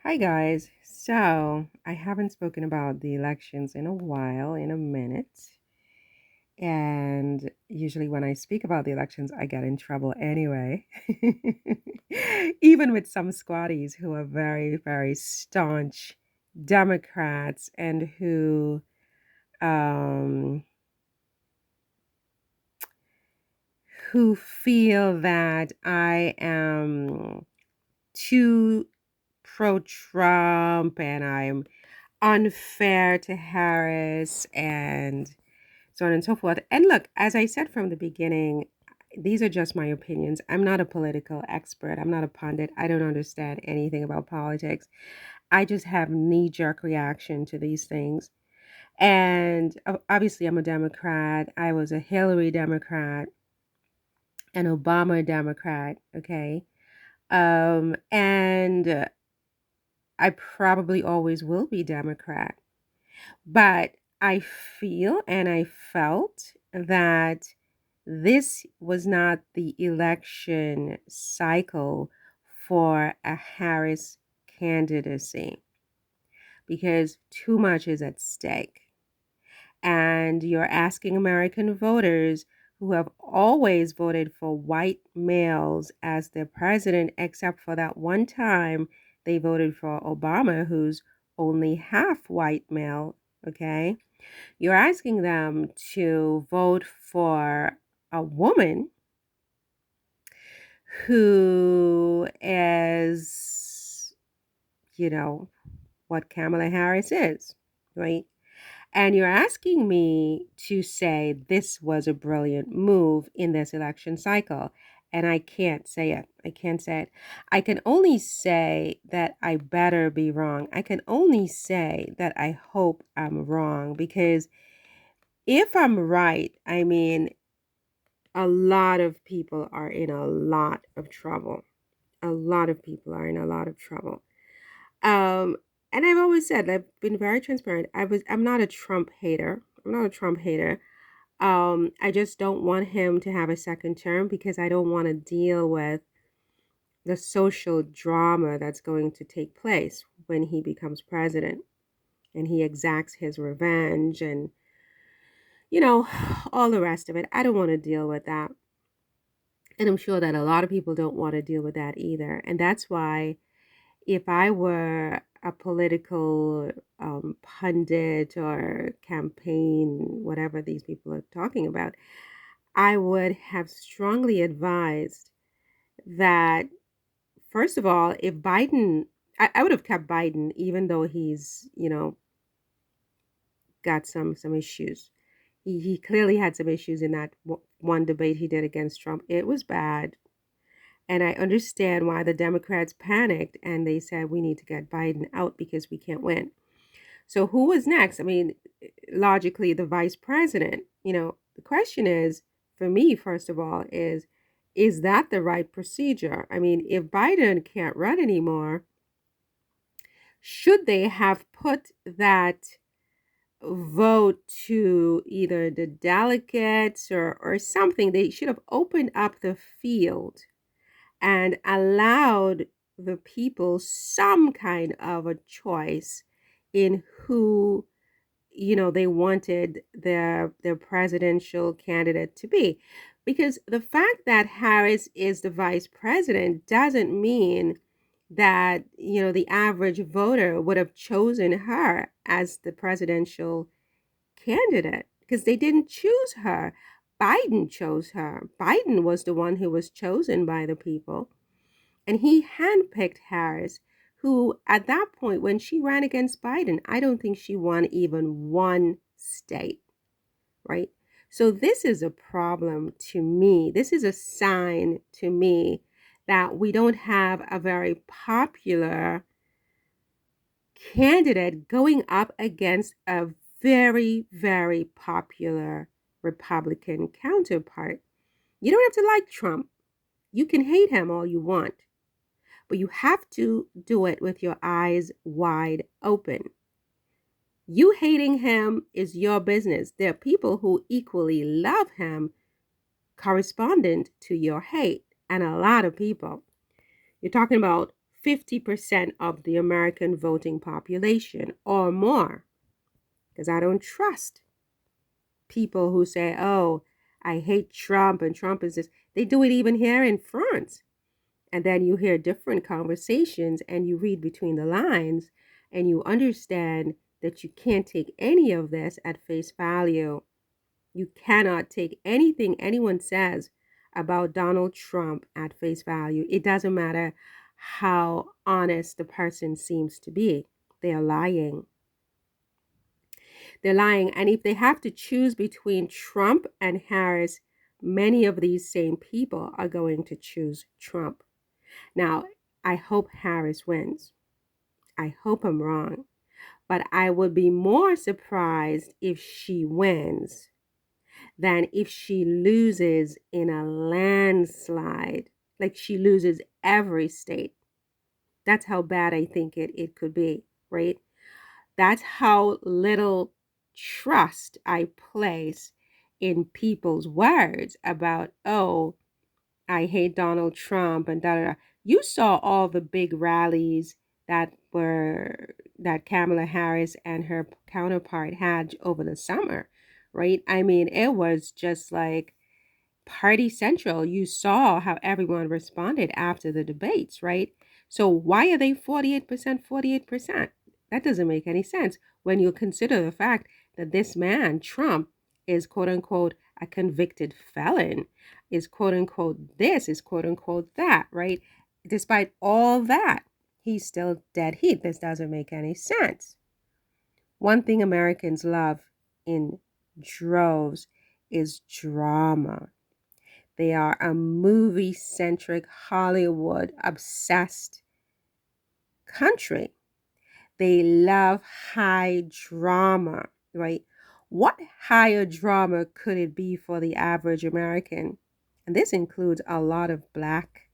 Hi, guys. So, I haven't spoken about the elections in a while, in a minute. And usually, when I speak about the elections, I get in trouble anyway. Even with some squatties who are very, very staunch Democrats and um, who feel that I am too pro Trump and I'm unfair to Harris and so on and so forth. And look, as I said from the beginning, these are just my opinions. I'm not a political expert. I'm not a pundit. I don't understand anything about politics. I just have knee-jerk reaction to these things. And obviously, I'm a Democrat. I was a Hillary Democrat, an Obama Democrat. Okay. And I probably always will be Democrat. But I feel and I felt that this was not the election cycle for a Harris candidacy because too much is at stake. And you're asking American voters who have always voted for white males as their president, except for that one time they voted for Obama, who's only half white male, okay? You're asking them to vote for a woman who is, you know, what Kamala Harris is, right? And you're asking me to say this was a brilliant move in this election cycle. And I can't say it. I can't say it. I can only say that I better be wrong. I can only say that I hope I'm wrong because if I'm right, I mean, a lot of people are in a lot of trouble. A lot of people are in a lot of trouble. Um, and I've always said, I've been very transparent. I'm not a Trump hater. I'm not a Trump hater. I just don't want him to have a second term because I don't want to deal with the social drama that's going to take place when he becomes president and he exacts his revenge and, you know, all the rest of it. I don't want to deal with that. And I'm sure that a lot of people don't want to deal with that either. And that's why if I were a political pundit or campaign, whatever these people are talking about, I would have strongly advised that, first of all, if Biden, I would have kept Biden, even though he's, got some issues. He clearly had some issues in that one debate he did against Trump. It was bad. And I understand why the Democrats panicked and they said we need to get Biden out because we can't win. So who was next? I mean, logically, the vice president. The question is, for me, first of all, is that the right procedure? I mean, if Biden can't run anymore, should they have put that vote to either the delegates or something? They should have opened up the field and allowed the people some kind of a choice in who they wanted their presidential candidate to be, because the fact that Harris is the vice president doesn't mean that the average voter would have chosen her as the presidential candidate, because they didn't choose her. Biden chose her. Biden was the one who was chosen by the people. And he handpicked Harris, who at that point, when she ran against Biden, I don't think she won even one state, right? So this is a problem to me. This is a sign to me that we don't have a very popular candidate going up against a very, very popular Republican counterpart. You don't have to like Trump. You can hate him all you want, but you have to do it with your eyes wide open. You hating him is your business. There are people who equally love him correspondent to your hate, and a lot of people. You're talking about 50% of the American voting population or more. Because I don't trust people who say, oh, I hate Trump and Trump is this. They do it even here in France. And then you hear different conversations and you read between the lines and you understand that you can't take any of this at face value. You cannot take anything anyone says about Donald Trump at face value. It doesn't matter how honest the person seems to be. They are lying. They're lying. And if they have to choose between Trump and Harris, many of these same people are going to choose Trump. Now, I hope Harris wins. I hope I'm wrong. But I would be more surprised if she wins than if she loses in a landslide. Like she loses every state. That's how bad I think it could be, right? That's how little trust I place in people's words about, oh, I hate Donald Trump and da da da. You saw all the big rallies that Kamala Harris and her counterpart had over the summer, right? I mean, it was just like Party Central. You saw how everyone responded after the debates, right? So why are they 48%, 48%? That doesn't make any sense when you consider the fact that this man, Trump, is quote unquote a convicted felon, is quote unquote this, is quote unquote that, right? Despite all that, he's still dead heat. This doesn't make any sense. One thing Americans love in droves is drama. They are a movie-centric, Hollywood-obsessed country. They love high drama, right? What higher drama could it be for the average American? And this includes a lot of Black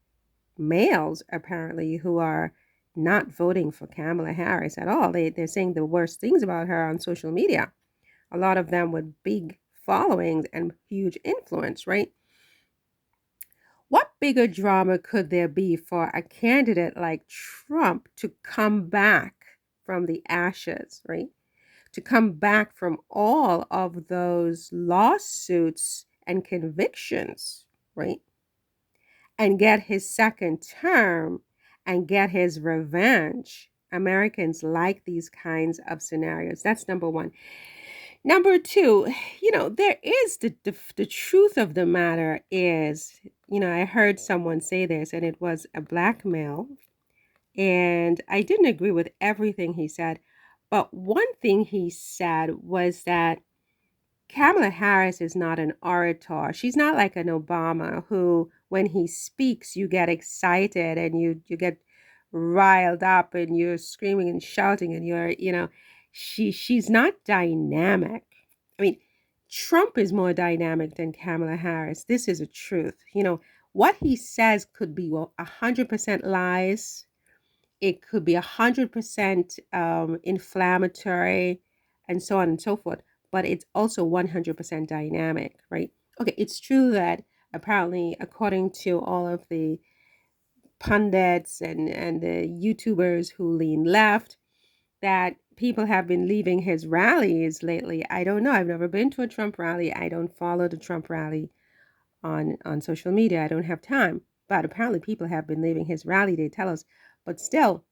males, apparently, who are not voting for Kamala Harris at all. They're saying the worst things about her on social media. A lot of them with big followings and huge influence, right? What bigger drama could there be for a candidate like Trump to come back from the ashes, right? To come back from all of those lawsuits and convictions, right? And get his second term and get his revenge. Americans like these kinds of scenarios. That's number one. Number two, there is the truth of the matter is, I heard someone say this, and it was a Black male, and I didn't agree with everything he said, but one thing he said was that Kamala Harris is not an orator. She's not like an Obama who, when he speaks, you get excited and you get riled up and you're screaming and shouting and she's not dynamic. I mean, Trump is more dynamic than Kamala Harris. This is a truth. What he says could be 100% lies. It could be 100% inflammatory and so on and so forth, but it's also 100% dynamic, right? Okay, it's true that apparently, according to all of the pundits and the YouTubers who lean left, that people have been leaving his rallies lately. I don't know. I've never been to a Trump rally. I don't follow the Trump rally on social media. I don't have time. But apparently people have been leaving his rally, they tell us. But still,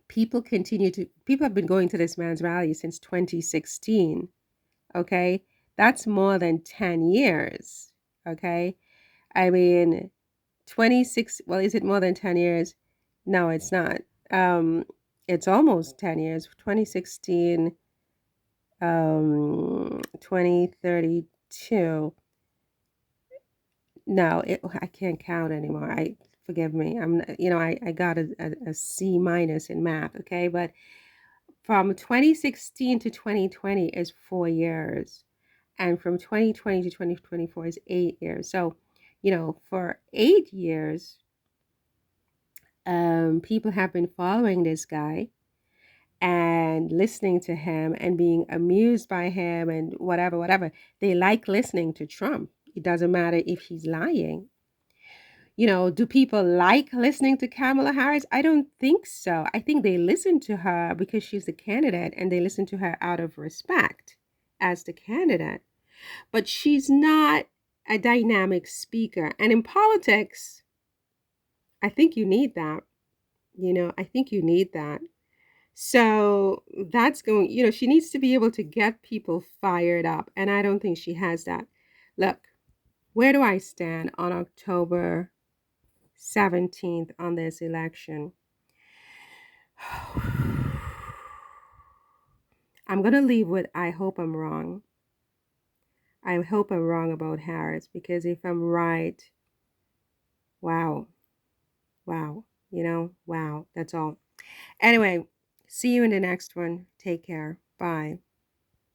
people have been going to this man's rally since 2016. Okay? That's more than 10 years. Okay? I mean, 26, well, is it more than 10 years? No, it's not. It's almost 10 years. 2016, 2032. No, I can't count anymore. Forgive me. I got a C minus in math. Okay. But from 2016 to 2020 is 4 years. And from 2020 to 2024 is 8 years. So, for 8 years, people have been following this guy and listening to him and being amused by him and whatever. They like listening to Trump. It doesn't matter if he's lying. Do people like listening to Kamala Harris? I don't think so. I think they listen to her because she's the candidate and they listen to her out of respect as the candidate. But she's not a dynamic speaker. And in politics, I think you need that. I think you need that. So that's she needs to be able to get people fired up. And I don't think she has that. Look, where do I stand on October 17th on this election? I'm going to leave with I hope I'm wrong. I hope I'm wrong about Harris, because if I'm right, wow, wow, wow, that's all. Anyway, see you in the next one. Take care. Bye.